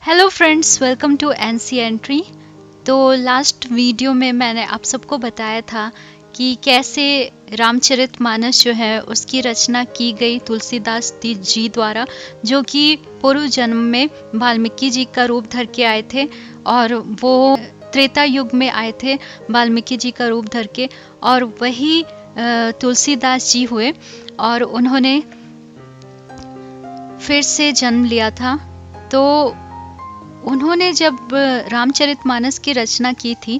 Hello friends, welcome to NC entry. तो last video में मैंने आप सबको बताया था कि कैसे रामचरितमानस जो है उसकी रचना की गई तुलसीदास जी द्वारा, जो कि पूर्व जन्म में वाल्मीकि जी का रूप धर के आए थे और वो त्रेता युग में आए थे वाल्मीकि जी का रूप धर के, और वही तुलसीदास जी हुए और उन्होंने फिर से जन्म लिया था। तो उन्होंने जब रामचरितमानस की रचना की थी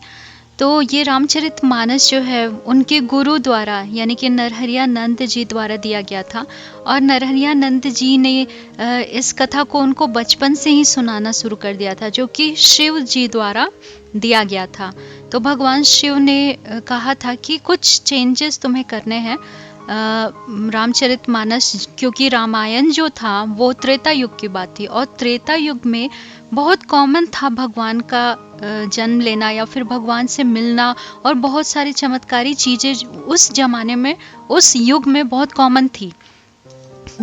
तो ये रामचरितमानस जो है उनके गुरु द्वारा यानी कि नरहरियानंद जी द्वारा दिया गया था। और नरहरियानंद जी ने इस कथा को उनको बचपन से ही सुनाना शुरू कर दिया था, जो कि शिव जी द्वारा दिया गया था। तो भगवान शिव ने कहा था कि कुछ चेंजेस तुम्हें करने हैं रामचरितमानस, क्योंकि रामायण जो था वो त्रेता युग की बात थी और त्रेता युग में बहुत कॉमन था भगवान का जन्म लेना या फिर भगवान से मिलना, और बहुत सारी चमत्कारी चीज़ें उस जमाने में उस युग में बहुत कॉमन थी,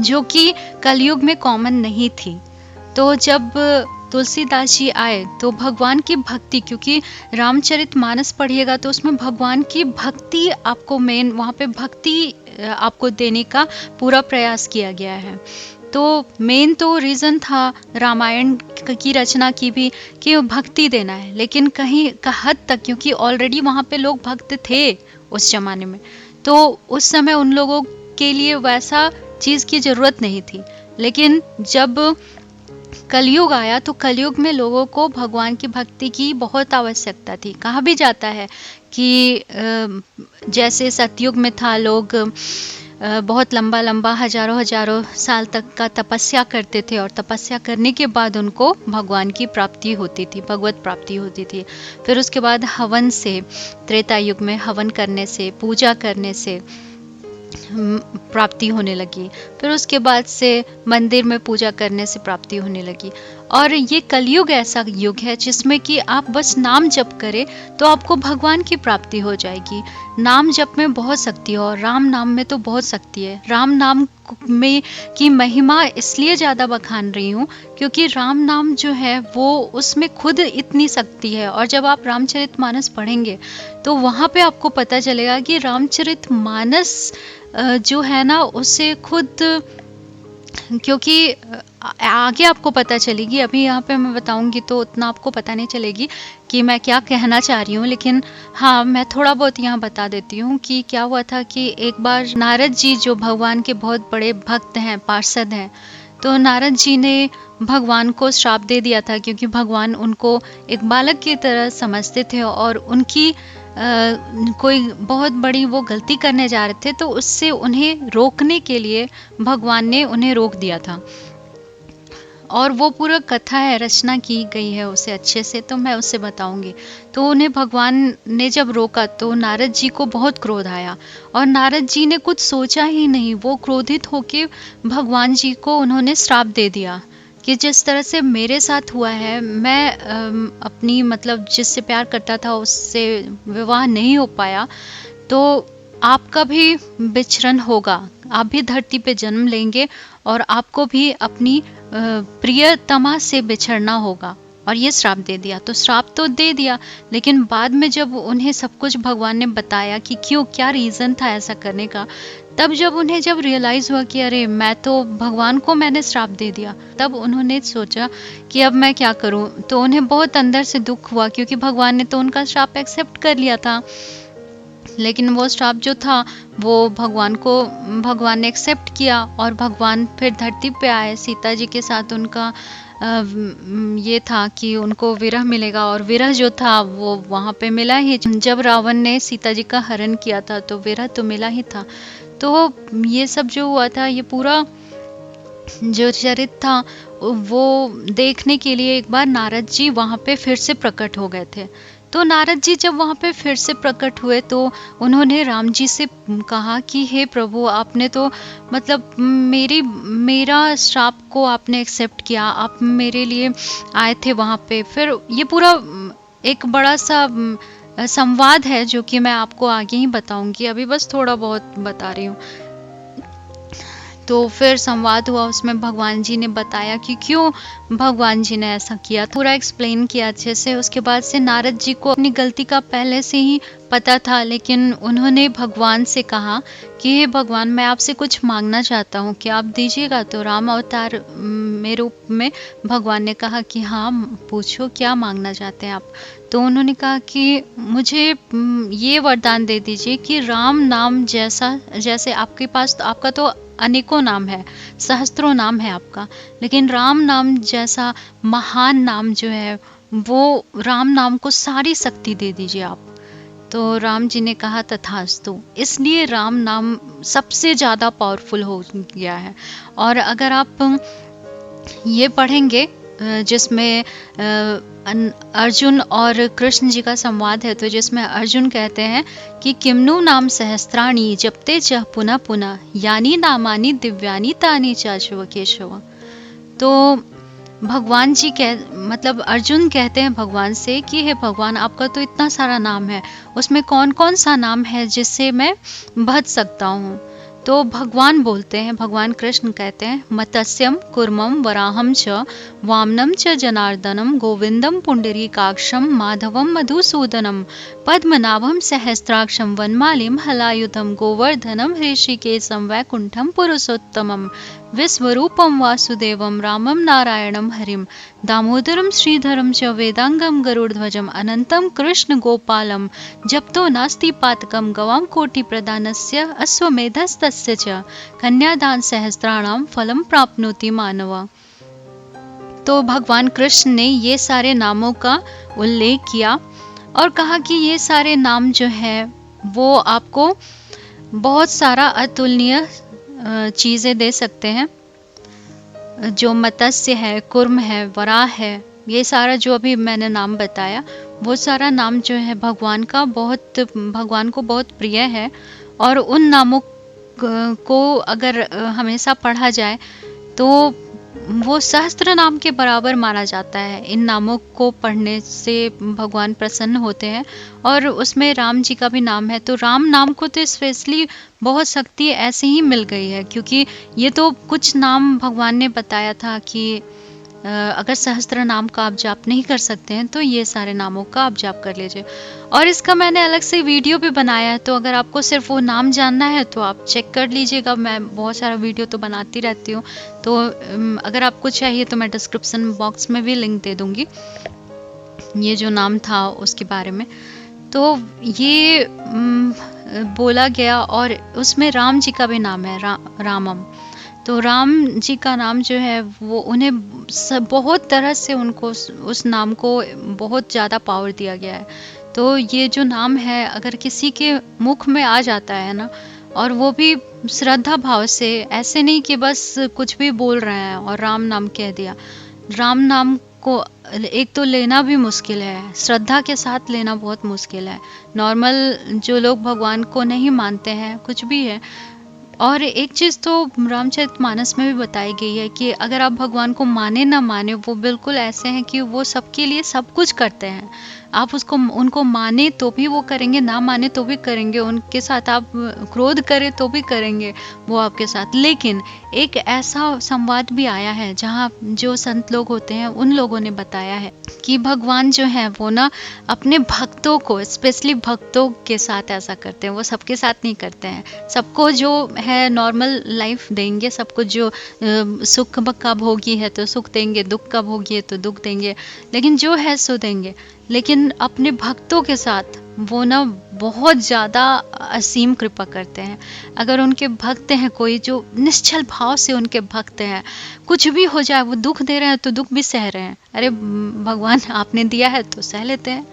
जो कि कलयुग में कॉमन नहीं थी। तो जब तुलसीदास जी आए तो भगवान की भक्ति, क्योंकि रामचरितमानस पढ़िएगा तो उसमें भगवान की भक्ति आपको मेन वहाँ पे भक्ति आपको देने का पूरा प्रयास किया गया है। तो मेन तो रीज़न था रामायण की रचना की भी कि भक्ति देना है, लेकिन कहीं का हद तक, क्योंकि ऑलरेडी वहाँ पे लोग भक्त थे उस जमाने में, तो उस समय उन लोगों के लिए वैसा चीज़ की ज़रूरत नहीं थी। लेकिन जब कलयुग आया तो कलयुग में लोगों को भगवान की भक्ति की बहुत आवश्यकता थी। कहा भी जाता है कि जैसे सतयुग में था, लोग बहुत लंबा लंबा हजारों साल तक का तपस्या करते थे और तपस्या करने के बाद उनको भगवान की प्राप्ति होती थी, भगवत प्राप्ति होती थी। फिर उसके बाद हवन से, त्रेता युग में हवन करने से, पूजा करने से प्राप्ति होने लगी। फिर उसके बाद से मंदिर में पूजा करने से प्राप्ति होने लगी। और ये कलयुग ऐसा युग है जिसमें कि आप बस नाम जप करें तो आपको भगवान की प्राप्ति हो जाएगी। नाम जप में बहुत शक्ति है और राम नाम में तो बहुत शक्ति है। राम नाम में की महिमा इसलिए ज़्यादा बखान रही हूँ क्योंकि राम नाम जो है वो उसमें खुद इतनी शक्ति है। और जब आप रामचरितमानस पढ़ेंगे तो वहाँ पे आपको पता चलेगा कि रामचरितमानस जो है ना उससे खुद, क्योंकि आगे आपको पता चलेगी, अभी यहाँ पे मैं बताऊंगी तो उतना आपको पता नहीं चलेगी कि मैं क्या कहना चाह रही हूँ, लेकिन हाँ मैं थोड़ा बहुत यहाँ बता देती हूँ कि क्या हुआ था कि एक बार नारद जी जो भगवान के बहुत बड़े भक्त हैं, पार्षद हैं, तो नारद जी ने भगवान को श्राप दे दिया था क्योंकि भगवान उनको एक बालक की तरह समझते थे और उनकी कोई बहुत बड़ी वो गलती करने जा रहे थे, तो उससे उन्हें रोकने के लिए भगवान ने उन्हें रोक दिया था। और वो पूरा कथा है, रचना की गई है उसे अच्छे से, तो मैं उससे बताऊंगी। तो उन्हें भगवान ने जब रोका तो नारद जी को बहुत क्रोध आया और नारद जी ने कुछ सोचा ही नहीं, वो क्रोधित होके भगवान जी को उन्होंने श्राप दे दिया कि जिस तरह से मेरे साथ हुआ है, मैं अपनी मतलब जिससे प्यार करता था उससे विवाह नहीं हो पाया, तो आपका भी विचरण होगा, आप भी धरती पे जन्म लेंगे और आपको भी अपनी प्रियतमा से बिछड़ना होगा। और ये श्राप दे दिया। तो श्राप तो दे दिया, लेकिन बाद में जब उन्हें सब कुछ भगवान ने बताया कि क्यों, क्या रीज़न था ऐसा करने का, तब जब उन्हें जब रियलाइज़ हुआ कि अरे मैं तो भगवान को मैंने श्राप दे दिया, तब उन्होंने सोचा कि अब मैं क्या करूं। तो उन्हें बहुत अंदर से दुख हुआ क्योंकि भगवान ने तो उनका श्राप एक्सेप्ट कर लिया था, लेकिन वो श्राप जो था वो भगवान ने एक्सेप्ट किया और भगवान फिर धरती पे आए। सीता जी के साथ उनका ये था कि उनको विरह मिलेगा, और विरह जो था वो वहाँ पे मिला ही। जब रावण ने सीता जी का हरण किया था तो विरह तो मिला ही था। तो ये सब जो हुआ था, ये पूरा जो चरित्र था वो देखने के लिए एक बार नारद जी वहाँ पे फिर से प्रकट हो गए थे। तो नारद जी जब वहाँ पे फिर से प्रकट हुए तो उन्होंने राम जी से कहा कि हे प्रभु, आपने तो मतलब मेरा श्राप को आपने एक्सेप्ट किया, आप मेरे लिए आए थे वहाँ पे। फिर ये पूरा एक बड़ा सा संवाद है जो कि मैं आपको आगे ही बताऊंगी, अभी बस थोड़ा बहुत बता रही हूँ। तो फिर संवाद हुआ, उसमें भगवान जी ने बताया कि क्यों भगवान जी ने ऐसा किया, पूरा एक्सप्लेन किया अच्छे से। उसके बाद से नारद जी को अपनी गलती का पहले से ही पता था, लेकिन उन्होंने भगवान से कहा कि हे भगवान, मैं आपसे कुछ मांगना चाहता हूँ, क्या आप दीजिएगा? तो राम अवतार में रूप में भगवान ने कहा कि हाँ, पूछो क्या मांगना चाहते हैं आप। तो उन्होंने कहा कि मुझे ये वरदान दे दीजिए कि राम नाम जैसा, जैसे आपके पास तो आपका तो अनेकों नाम है, सहस्त्रों नाम है आपका, लेकिन राम नाम जैसा महान नाम जो है, वो राम नाम को सारी शक्ति दे दीजिए आप। तो राम जी ने कहा तथास्तु। इसलिए राम नाम सबसे ज़्यादा पावरफुल हो गया है। और अगर आप ये पढ़ेंगे जिसमें अर्जुन और कृष्ण जी का संवाद है, तो जिसमें अर्जुन कहते हैं कि किम्नु नाम सहस्त्राणि जपते च पुनः पुनः यानी नामानि दिव्यानि तानि चाशव केशव। तो भगवान जी मतलब अर्जुन कहते हैं भगवान से कि हे भगवान, आपका तो इतना सारा नाम है, उसमें कौन कौन सा नाम है जिससे मैं बच सकता हूँ? तो भगवान बोलते हैं, भगवान कृष्ण कहते हैं मत्स्यम कुर्मम वराहम च वामनम च जनार्दनम गोविंदम पुंडरीकाक्षम माधवम मधुसूदनम पद्मनाभम सहस्त्राक्षम वनमालिम हलायुधम गोवर्धनम ऋषिकेशम वैकुंठम पुरुषोत्तमम विश्वरूपम वासुदेवम रामम नारायणम हरिम दामोदरम श्रीधरम च वेदांगम गरुड़ध्वजम अनंतम कृष्ण गोपालम जप्तो नास्ति पातकम गवाम कोटि प्रदानस्य अश्वमेधस्तस्य च कन्यादान सहस्त्राणाम फलम प्राप्नोति मानव। तो भगवान कृष्ण ने ये सारे नामों का उल्लेख किया और कहा कि ये सारे नाम जो है वो आपको बहुत सारा अतुलनीय चीज़ें दे सकते हैं। जो मत्स्य है, कुर्म है, वराह है, ये सारा जो अभी मैंने नाम बताया, वो सारा नाम जो है भगवान को बहुत प्रिय है। और उन नामों को अगर हमेशा पढ़ा जाए तो वो सहस्त्र नाम के बराबर माना जाता है। इन नामों को पढ़ने से भगवान प्रसन्न होते हैं। और उसमें राम जी का भी नाम है, तो राम नाम को तो स्पेशली बहुत शक्ति ऐसे ही मिल गई है, क्योंकि ये तो कुछ नाम भगवान ने बताया था कि अगर सहस्त्र नाम का आप जाप नहीं कर सकते हैं तो ये सारे नामों का आप जाप कर लीजिए। और इसका मैंने अलग से वीडियो भी बनाया है, तो अगर आपको सिर्फ वो नाम जानना है तो आप चेक कर लीजिएगा। मैं बहुत सारा वीडियो तो बनाती रहती हूँ, तो अगर आपको चाहिए तो मैं डिस्क्रिप्शन बॉक्स में भी लिंक दे दूँगी ये जो नाम था उसके बारे में। तो ये बोला गया और उसमें राम जी का भी नाम है रामम। तो राम जी का नाम जो है वो उन्हें बहुत तरह से उनको उस नाम को बहुत ज़्यादा पावर दिया गया है। तो ये जो नाम है अगर किसी के मुख में आ जाता है ना, और वो भी श्रद्धा भाव से, ऐसे नहीं कि बस कुछ भी बोल रहे हैं और राम नाम कह दिया। राम नाम को एक तो लेना भी मुश्किल है, श्रद्धा के साथ लेना बहुत मुश्किल है। नॉर्मल जो लोग भगवान को नहीं मानते हैं, कुछ भी है। और एक चीज़ तो रामचरितमानस में भी बताई गई है कि अगर आप भगवान को माने ना माने, वो बिल्कुल ऐसे हैं कि वो सबके लिए सब कुछ करते हैं। आप उनको माने तो भी वो करेंगे, ना माने तो भी करेंगे, उनके साथ आप क्रोध करें तो भी करेंगे वो आपके साथ। लेकिन एक ऐसा संवाद भी आया है जहाँ जो संत लोग होते हैं उन लोगों ने बताया है कि भगवान जो है वो ना अपने भक्तों को, स्पेशली भक्तों के साथ ऐसा करते हैं, वो सबके साथ नहीं करते हैं। सबको जो है नॉर्मल लाइफ देंगे, सबको जो सुख का भोगी है तो सुख देंगे, दुख का भोगी है तो दुख देंगे, लेकिन जो है सो देंगे। लेकिन अपने भक्तों के साथ वो ना बहुत ज़्यादा असीम कृपा करते हैं। अगर उनके भक्त हैं कोई जो निश्चल भाव से उनके भक्त हैं, कुछ भी हो जाए, वो दुख दे रहे हैं तो दुख भी सह रहे हैं। अरे भगवान आपने दिया है तो सह लेते हैं।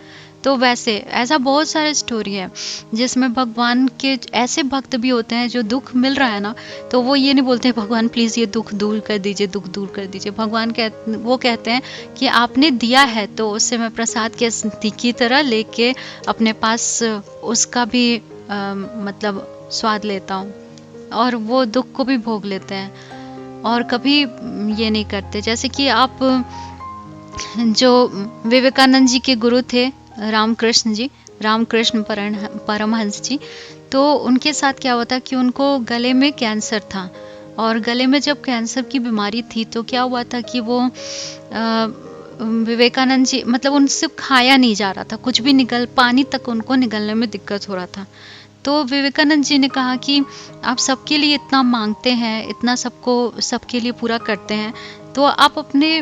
तो वैसे ऐसा बहुत सारे स्टोरी है जिसमें भगवान के ऐसे भक्त भी होते हैं जो दुख मिल रहा है ना, तो वो ये नहीं बोलते भगवान प्लीज़ ये दुख दूर कर दीजिए, दुख दूर कर दीजिए। भगवान वो कहते हैं कि आपने दिया है तो उससे मैं प्रसाद की तरह लेके अपने पास उसका भी मतलब स्वाद लेता हूँ, और वो दुख को भी भोग लेते हैं और कभी ये नहीं करते। जैसे कि आप जो विवेकानंद जी के गुरु थे रामकृष्ण परमहंस जी, तो उनके साथ क्या हुआ था कि उनको गले में कैंसर था और गले में जब कैंसर की बीमारी थी तो क्या हुआ था कि वो विवेकानंद जी मतलब उनसे खाया नहीं जा रहा था, कुछ भी पानी तक उनको निगलने में दिक्कत हो रहा था। तो विवेकानंद जी ने कहा कि आप सबके लिए इतना मांगते हैं, इतना सबके लिए पूरा करते हैं, तो आप अपने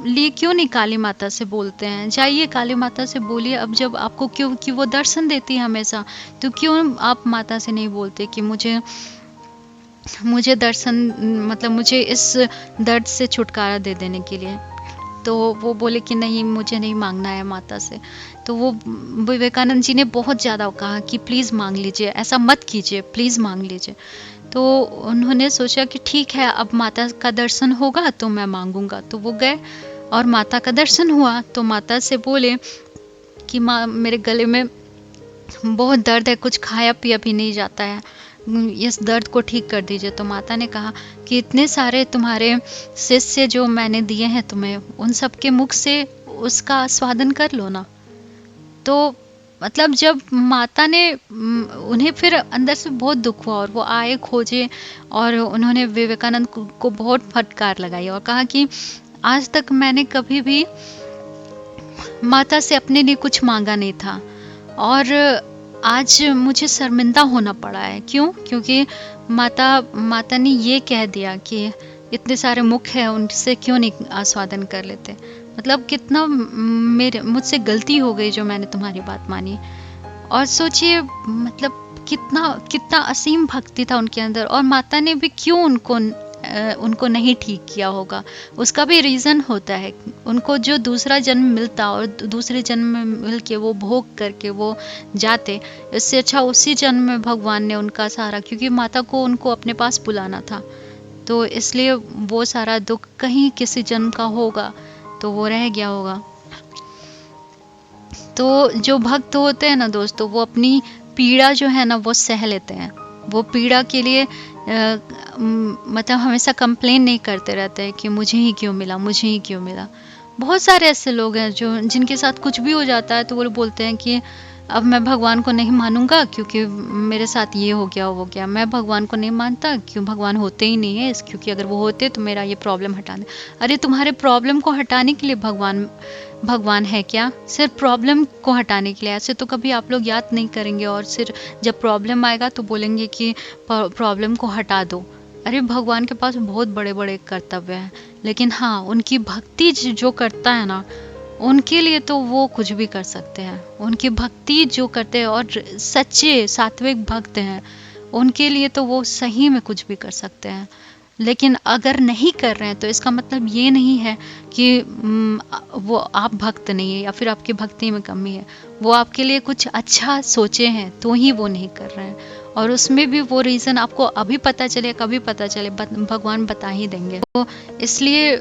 लिए क्यों नहीं काली माता से बोलते हैं? जाइए काली माता से बोलिए। अब जब आपको क्योंकि वो दर्शन देती है हमेशा, तो क्यों आप माता से नहीं बोलते कि मुझे दर्शन मतलब मुझे इस दर्द से छुटकारा दे देने के लिए। तो वो बोले कि नहीं, मुझे नहीं मांगना है माता से। तो वो विवेकानंद जी ने बहुत ज़्यादा कहा कि प्लीज़ मांग लीजिए, ऐसा मत कीजिए, प्लीज़ मांग लीजिए। तो उन्होंने सोचा कि ठीक है, अब माता का दर्शन होगा तो मैं मांगूंगा। तो वो गए और माता का दर्शन हुआ। तो माता से बोले कि माँ, मेरे गले में बहुत दर्द है, कुछ खाया पिया भी नहीं जाता है, इस दर्द को ठीक कर दीजिए। तो माता ने कहा कि इतने सारे तुम्हारे शिष्य जो मैंने दिए हैं तुम्हें, उन सब के मुख से उसका आस्वादन कर लो ना। तो मतलब जब माता ने उन्हें फिर अंदर से बहुत दुख हुआ और वो आए खोजे और उन्होंने विवेकानंद को बहुत फटकार लगाई और कहा कि आज तक मैंने कभी भी माता से अपने लिए कुछ मांगा नहीं था और आज मुझे शर्मिंदा होना पड़ा है। क्यों? क्योंकि माता ने ये कह दिया कि इतने सारे मुख हैं, उनसे क्यों नहीं आस्वादन कर लेते। मतलब कितना मुझसे गलती हो गई जो मैंने तुम्हारी बात मानी। और सोचिए मतलब कितना असीम भक्ति था उनके अंदर, और माता ने भी क्यों उनको नहीं ठीक किया होगा। उसका भी रीज़न होता है। उनको जो दूसरा जन्म मिलता और दूसरे जन्म में मिल के वो भोग करके वो जाते, इससे अच्छा उसी जन्म में भगवान ने उनका सहारा, क्योंकि माता को उनको अपने पास बुलाना था, तो इसलिए वो सारा दुख कहीं किसी जन्म का होगा तो वो रह गया होगा। तो जो भक्त होते हैं ना दोस्तों, वो अपनी पीड़ा जो है ना वो सह लेते हैं। वो पीड़ा के लिए मतलब हमेशा कंप्लेन नहीं करते रहते हैं कि मुझे ही क्यों मिला, मुझे ही क्यों मिला। बहुत सारे ऐसे लोग हैं जिनके साथ कुछ भी हो जाता है तो वो बोलते हैं कि अब मैं भगवान को नहीं मानूंगा क्योंकि मेरे साथ ये हो गया वो गया। मैं भगवान को नहीं मानता क्यों, भगवान होते ही नहीं है, क्योंकि अगर वो होते तो मेरा ये प्रॉब्लम हटा दे। अरे तुम्हारे प्रॉब्लम को हटाने के लिए भगवान है क्या? सिर्फ प्रॉब्लम को हटाने के लिए? ऐसे तो कभी आप लोग याद नहीं करेंगे और सिर्फ जब प्रॉब्लम आएगा तो बोलेंगे कि प्रॉब्लम को हटा दो। अरे भगवान के पास बहुत बड़े बड़े कर्तव्य हैं, लेकिन हाँ, उनकी भक्ति जो करता है ना, उनके लिए तो वो कुछ भी कर सकते हैं। उनकी भक्ति जो करते हैं और सच्चे सात्विक भक्त हैं, उनके लिए तो वो सही में कुछ भी कर सकते हैं। लेकिन अगर नहीं कर रहे हैं तो इसका मतलब ये नहीं है कि वो आप भक्त नहीं है या फिर आपकी भक्ति में कमी है। वो आपके लिए कुछ अच्छा सोचे हैं तो ही वो नहीं कर रहे हैं, और उसमें भी वो रीज़न आपको अभी पता चले कभी पता चले, भगवान बता ही देंगे। तो इसलिए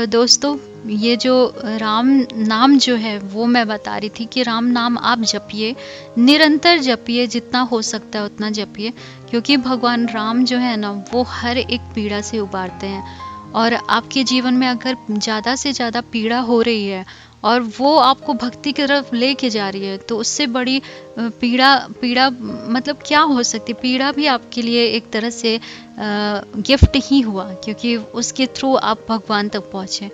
दोस्तों, ये जो राम नाम जो है वो मैं बता रही थी कि राम नाम आप जपिए, निरंतर जपिए, जितना हो सकता है उतना जपिए, क्योंकि भगवान राम जो है ना वो हर एक पीड़ा से उबारते हैं। और आपके जीवन में अगर ज़्यादा से ज़्यादा पीड़ा हो रही है और वो आपको भक्ति की तरफ लेके जा रही है, तो उससे बड़ी पीड़ा मतलब क्या हो सकती। पीड़ा भी आपके लिए एक तरह से गिफ्ट ही हुआ, क्योंकि उसके थ्रू आप भगवान तक पहुँचे।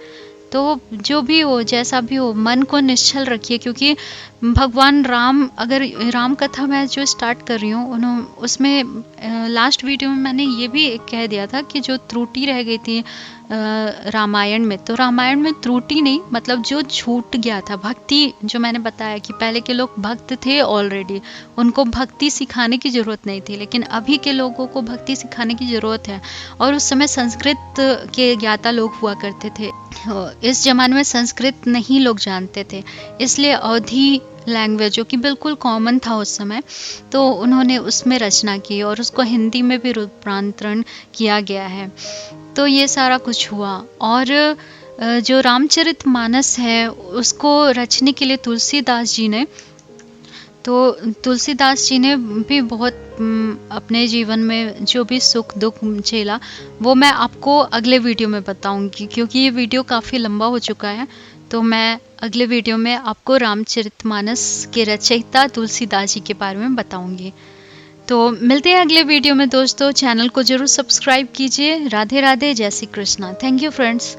तो जो भी हो, जैसा भी हो, मन को निश्चल रखिए, क्योंकि भगवान राम, अगर राम कथा मैं जो स्टार्ट कर रही हूँ उसमें लास्ट वीडियो में मैंने ये भी कह दिया था कि जो त्रुटि रह गई थी रामायण में, तो रामायण में त्रुटि नहीं, मतलब जो छूट गया था भक्ति, जो मैंने बताया कि पहले के लोग भक्त थे ऑलरेडी, उनको भक्ति सिखाने की ज़रूरत नहीं थी, लेकिन अभी के लोगों को भक्ति सिखाने की ज़रूरत है। और उस समय संस्कृत के ज्ञाता लोग हुआ करते थे, इस ज़माने में संस्कृत नहीं लोग जानते थे, इसलिए अवधी लैंग्वेज जो कि बिल्कुल कॉमन था उस समय, तो उन्होंने उसमें रचना की और उसको हिंदी में भी रूपांतरण किया गया है। तो ये सारा कुछ हुआ। और जो रामचरितमानस है उसको रचने के लिए तुलसीदास जी ने भी बहुत अपने जीवन में जो भी सुख दुख झेला, वो मैं आपको अगले वीडियो में बताऊंगी, क्योंकि ये वीडियो काफ़ी लंबा हो चुका है। तो मैं अगले वीडियो में आपको रामचरितमानस के रचयिता तुलसीदास जी के बारे में बताऊंगी। तो मिलते हैं अगले वीडियो में दोस्तों। चैनल को जरूर सब्सक्राइब कीजिए। राधे राधे, जय Shri Krishna. Thank you friends.